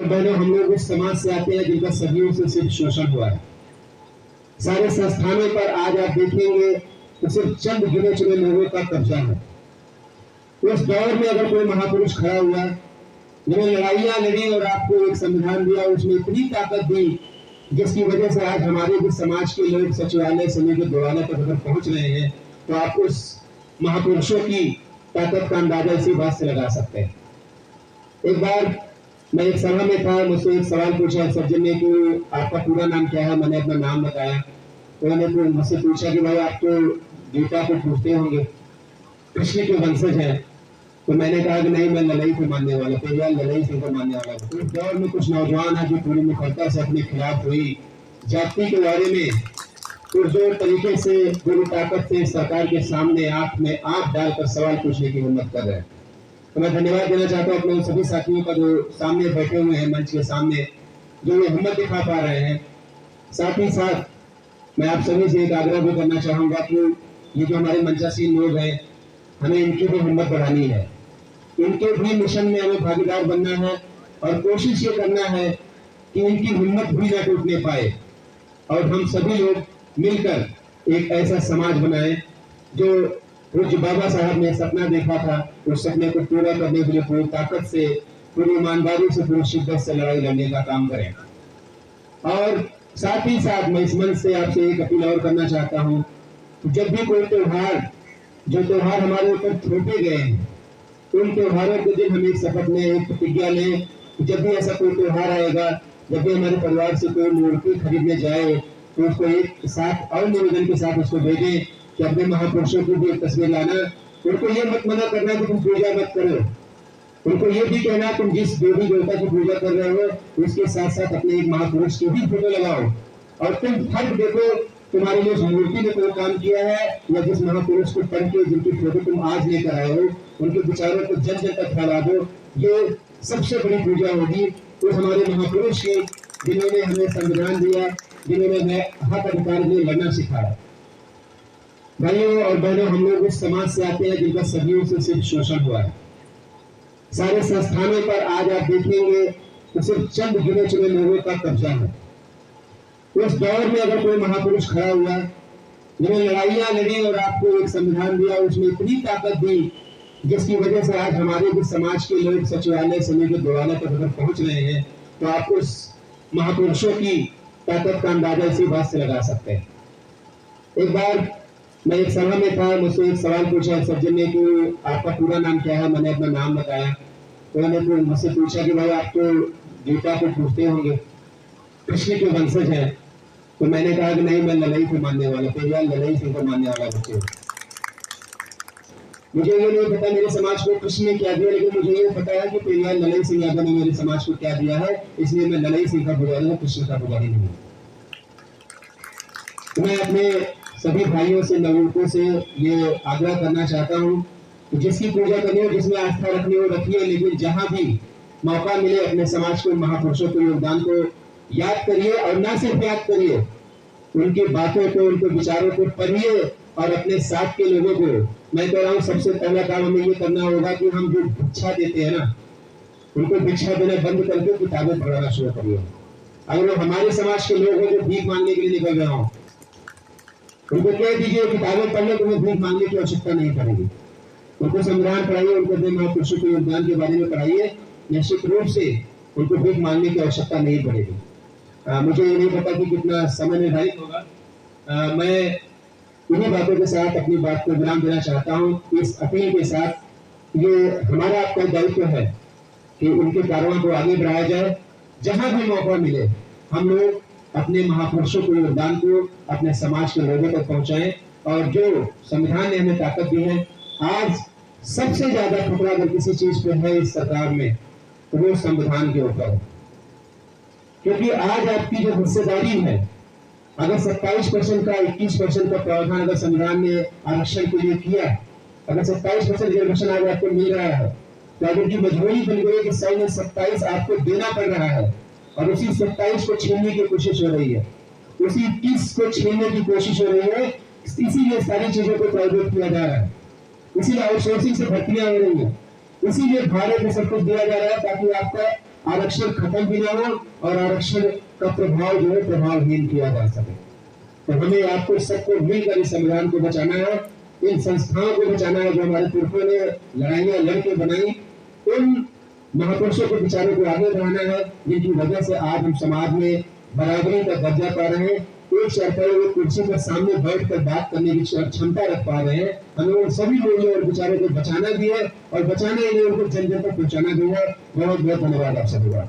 बहनों, हम लोग उस समाज से आते हैं जिनका सदियों से सिर्फ शोषण हुआ है। सारे संस्थानों पर आज आप देखेंगे तो सिर्फ चंद गिने चुने लोगों का कब्जा है। उस दौर में अगर कोई महापुरुष खड़ा हुआ जिन्होंने लड़ाइयां लड़ी और आपको एक संविधान दिया, उसमें इतनी ताकत दी जिसकी वजह से आज हमारे भी समाज के लोग सचिवालय से लेकर द्वारा तक अगर पहुंच रहे हैं तो आप उस महापुरुषों की ताकत का अंदाजा इसी बात से लगा सकते हैं। एक बार मैं एक सभा में था, मुझसे एक सवाल पूछा सज्जन ने कि आपका पूरा नाम क्या है। मैंने अपना नाम बताया तो उन्होंने मुझसे पूछा कि भाई आप तो गीता को पूछते होंगे, कृष्ण के वंशज हैं। तो मैंने कहा कि नहीं, मैं लड़ाई को मानने वाला, पेरियार लड़ाई सिंह को मानने वाला। तो इस दौर में कुछ नौजवान है जो पूरी मुखरता से अपने खिलाफ हुई जाति के बारे में पुरजोर तरीके से पूरी ताकत से सरकार के सामने आंख में आंख डालकर सवाल पूछने की हिम्मत कर रहे हैं। तो मैं धन्यवाद देना चाहता हूँ अपने सभी साथियों का जो सामने बैठे हुए हैं मंच के सामने, जो ये हिम्मत दिखा पा रहे हैं। साथ ही साथ मैं आप सभी से एक आग्रह भी करना चाहूंगा कि ये जो हमारे मंचासीन लोग हैं, हमें इनकी भी हिम्मत बढ़ानी है। इनके भी मिशन में हमें भागीदार बनना है और कोशिश ये करना है कि इनकी हिम्मत भी न टूटने पाए और हम सभी लोग मिलकर एक ऐसा समाज बनाएं जो पूज्य बाबा साहब ने सपना देखा था, उस सपने को पूरा करने के लिए पूरी ताकत से, पूरी ईमानदारी से, पूरी शिद्दत से लड़ाई लड़ने का काम करें। और साथ ही साथ मैं इस मंच से आपसे एक अपील और करना चाहता हूँ, जब भी कोई त्योहार, जो त्योहार हमारे ऊपर थोपे गए हैं, उन त्योहारों के दिन हम एक शपथ लें, एक प्रतिज्ञा लें। जब भी ऐसा कोई त्योहार आएगा, जब भी हमारे परिवार से कोई मूर्ति खरीदने जाए तो उसको एक साथ और निवेदन के साथ उसको भेजें कि अपने महापुरुषों की भी एक तस्वीर लाना। उनको ये मत मना करना कि तुम पूजा मत करो, उनको ये भी कहना तुम जिस देवी देवता की पूजा कर रहे हो उसके साथ साथ अपने एक महापुरुष की भी फोटो लगाओ और तुम फर्क देखो तुम्हारे लिए उस मूर्ति ने कोई काम किया है या जिस महापुरुष को पढ़ के जिनकी फोटो तुम आज लेकर आए हो उनके विचारों को जन जन तक फैला दो। ये सबसे बड़ी पूजा होगी उस हमारे महापुरुष की, जिन्होंने हमें संविधान दिया, जिन्होंने हमें हक अधिकार में लड़ना सिखाया। भाइयों और बहनों, हम लोग उस समाज से आते हैं जिनका सदियों से सिर्फ शोषण हुआ है। सारे संस्थानों पर आज आप देखेंगे तो सिर्फ चंद गिने चुने लोगों का कब्जा है। उस दौर में अगर कोई महापुरुष खड़ा हुआ जिन्होंने लड़ाइयां लड़ी और आपको एक संविधान दिया, उसमें इतनी ताकत दी जिसकी वजह से आज हमारे भी समाज के लोग सचिवालय से लेकर द्वारा तक अगर पहुंच रहे हैं तो आप उस महापुरुषों की ताकत का अंदाजा इसी बात से लगा सकते हैं। एक बार मैं एक सभा में था, मुझसे एक सवाल पूछा सज्जन ने कि आपका पूरा नाम क्या है। मैंने अपना नाम बताया तो उन्होंने मुझसे पूछा कि भाई आप तो गीता को पूछते होंगे, कृष्ण के वंशज हैं। तो मैंने कहा कि नहीं, मैं लड़ाई को मानने वाला, पेरियार लड़ाई सिंह को मानने वाला बच्चे। मुझे ये नहीं पता मेरे समाज को कृष्ण ने क्या दिया, लेकिन मुझे ये पता है कि पेरियार लड़ाई सिंह यादव ने मेरे समाज को क्या दिया है, इसलिए मैं लड़ाई सिंह का पुजारी हूँ, कृष्ण का पुजारी नहीं हूँ। मैं अपने सभी भाइयों से, नवयुवकों से ये आग्रह करना चाहता हूँ कि जिसकी पूजा करनी हो, जिसमें आस्था रखनी हो रखिए, लेकिन जहां भी मौका मिले अपने समाज को, महापुरुषों के योगदान को याद करिए और ना सिर्फ याद करिए, उनकी बातों को, उनके विचारों को पढ़िए और अपने साथ के लोगों को, मैं कह रहा हूँ सबसे पहला काम हमें ये करना होगा कि हम जो भिक्षा देते हैं ना, उनको भिक्षा देना बंद करके किताबें पढ़ाना शुरू करिए। अगर वो हमारे समाज के लोग हैं जो भीख मांगने के लिए निकल रहे हो, उनको कह दीजिए किताबें पढ़ने को भीख मांगने की आवश्यकता नहीं पड़ेगी। उनको संविधान पढ़ाइए, उनको अपने महापुरुषों के योगदान के बारे में पढ़ाइए, निश्चित रूप से उनको भीख मांगने की आवश्यकता नहीं पड़ेगी। मुझे ये नहीं पता कि कितना समय निर्धारित होगा। मैं इन्हीं बातों के साथ अपनी बात को विराम देना चाहता हूँ। इस अपील के साथ ये हमारा आपका दायित्व है कि उनके कार्यों को आगे बढ़ाया जाए। जहां भी मौका मिले हम लोग अपने महापुरुषों के योगदान को अपने समाज के लोगों तक पहुंचाएं और जो संविधान ने हमें ताकत दी है, आज सबसे ज्यादा खतरा अगर किसी चीज पे है इस सरकार में तो वो संविधान के ऊपर है। क्योंकि आज आपकी जो हिस्सेदारी है, अगर 27% का 21% का प्रावधान अगर संविधान ने आरक्षण के लिए किया, अगर 27% रिजर्वेशन आज आपको मिल रहा है तो अगर की मजबूरी बन गई कि 100 में 27 आपको देना पड़ रहा है और उसी 27 को छीनने की कोशिश हो रही है, उसी 21 को छीनने की कोशिश हो रही है, इसीलिए सारी चीजों को प्राइवेट किया जा रहा है, इसीलिए आउटसोर्सिंग से भर्तियां हो रही है, इसीलिए भारत में सब कुछ दिया जा रहा है ताकि आपका आरक्षण खत्म भी ना हो और आरक्षण का प्रभाव जो है प्रभावहीन किया जा सके। तो हमें आपको सबको मिलकर इस संविधान को बचाना है, इन संस्थाओं को बचाना है जो हमारे पुरखों ने लड़ाइयां लड़के बनाई, उन महापुरुषों के विचारों को आगे बढ़ाना है जिनकी वजह से आज हम समाज में बराबरी का दर्जा पा रहे हैं, एक सरकारी वो कुर्सी पर सामने बैठकर बात करने की क्षमता रख पा रहे हैं। हमें उन सभी लोगों और विचारों को बचाना भी है और बचाने के लिए उनको जन जन तक पहुंचाना भी है। बहुत बहुत धन्यवाद आप सभी का।